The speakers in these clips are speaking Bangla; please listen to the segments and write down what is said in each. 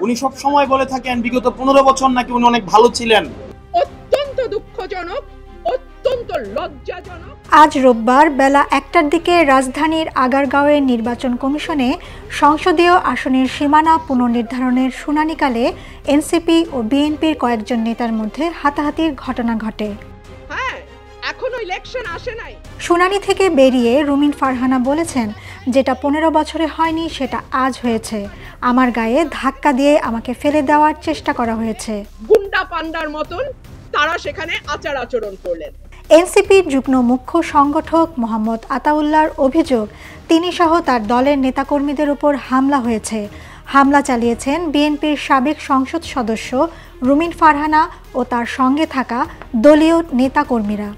উনি সব সময় বলে থাকেন বিগত 15 বছর নাকি উনি অনেক ভালো ছিলেন। অত্যন্ত দুঃখজনক, অত্যন্ত লজ্জাজনক। আজ রোববার বেলা 1টার দিকে রাজধানীর আগারগাঁওয়ের নির্বাচন কমিশনে সংসদীয় আসনের সীমানা পুনর্নির্ধারণের শুনানিকালে এনসিপি ও বিএনপির কয়েকজন নেতার মধ্যে হাতাহাতির ঘটনা ঘটে। এখনো ইলেকশন আসে নাই। শুনানি থেকে বেরিয়ে রুমিন ফারহানা বলেছেন, যেটা 15 বছরে হয়নি সেটা আজ হয়েছে। আমার গায়ে ধাক্কা দিয়ে আমাকে ফেলে দেওয়ার চেষ্টা করা হয়েছে। গুন্ডা পান্ডার মতন তারা সেখানে আচার আচরণ করলেন। এনসিপির যুগ্ম মুখ্য সংগঠক মোহাম্মদ আতাউল্লাহর অভিযোগ, তিনি সহ তার দলের নেতাকর্মীদের উপর হামলা হয়েছে। হামলা চালিয়েছেন বিএনপির সাবেক সংসদ সদস্য রুমিন ফারহানা ও তার সঙ্গে থাকা দলীয় নেতাকর্মীরা।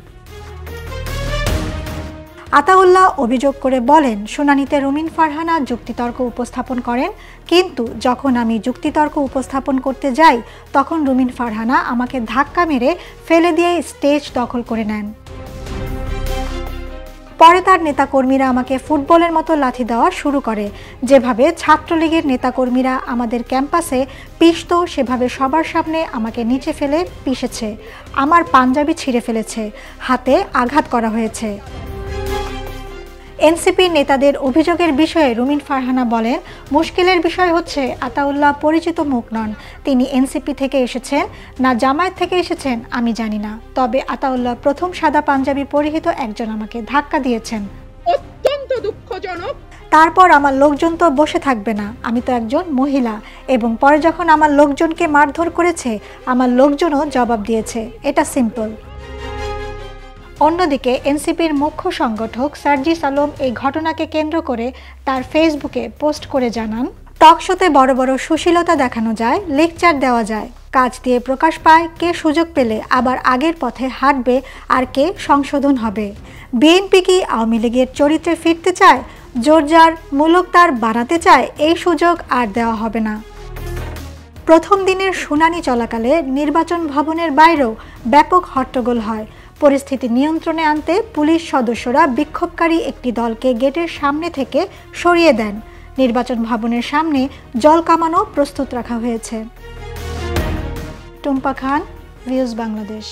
আতাউল্লাহ অভিযোগ করে বলেন, শুনানিতে রুমিন ফারহানা যুক্তিতর্ক উপস্থাপন করেন, কিন্তু যখন আমি যুক্তিতর্ক উপস্থাপন করতে যাই তখন রুমিন ফারহানা আমাকে ধাক্কা মেরে ফেলে দিয়ে স্টেজ দখল করে নেন। পরে তার নেতাকর্মীরা আমাকে ফুটবলের মতো লাথি দেওয়া শুরু করে। যেভাবে ছাত্রলীগের নেতাকর্মীরা আমাদের ক্যাম্পাসে পিষত, সেভাবে সবার সামনে আমাকে নিচে ফেলে পিষেছে। আমার পাঞ্জাবি ছিঁড়ে ফেলেছে, হাতে আঘাত করা হয়েছে। এনসিপির নেতাদের অভিযোগের বিষয়ে রুমিন ফারহানা বলেন, মুশকিলের বিষয় হচ্ছে আতাউল্লাহ পরিচিত মুখ নন। তিনি এনসিপি থেকে এসেছেন না জামায়াত থেকে এসেছেন আমি জানি না, তবে আতাউল্লাহ প্রথম সাদা পাঞ্জাবি পরিহিত একজন আমাকে ধাক্কা দিয়েছেন। অত্যন্ত দুঃখজনক। তারপর আমার লোকজন তো বসে থাকবে না, আমি তো একজন মহিলা, এবং পরে যখন আমার লোকজনকে মারধর করেছে আমার লোকজনও জবাব দিয়েছে। এটা সিম্পল। অন্যদিকে এনসিপির মুখ্য সংগঠক সার্জিস আলম এই ঘটনাকে কেন্দ্র করে তার ফেসবুকে পোস্ট করে জানান, টকশোতে বড় বড় সুশীলতা দেখানো যায়, লেকচার দেওয়া যায়, কাজ দিয়ে প্রকাশ পায় কে সুযোগ পেলে আবার আগের পথে হাঁটবে আর কে সংশোধন হবে। বিএনপি কি আওয়ামী লীগের চরিত্রে ফিরতে চায়? জোরজার মূলক তার বানাতে চায়? এই সুযোগ আর দেওয়া হবে না। প্রথম দিনের শুনানি চলাকালে নির্বাচন ভবনের বাইরেও ব্যাপক হট্টগোল হয়। পরিস্থিতি নিয়ন্ত্রণে আনতে পুলিশ সদস্যরা বিক্ষোভকারী একটি দলকে গেটের সামনে থেকে সরিয়ে দেন। নির্বাচন ভবনের সামনে জল কামানো প্রস্তুত রাখা হয়েছে। টুম্পা খান, ভিউজ বাংলাদেশ।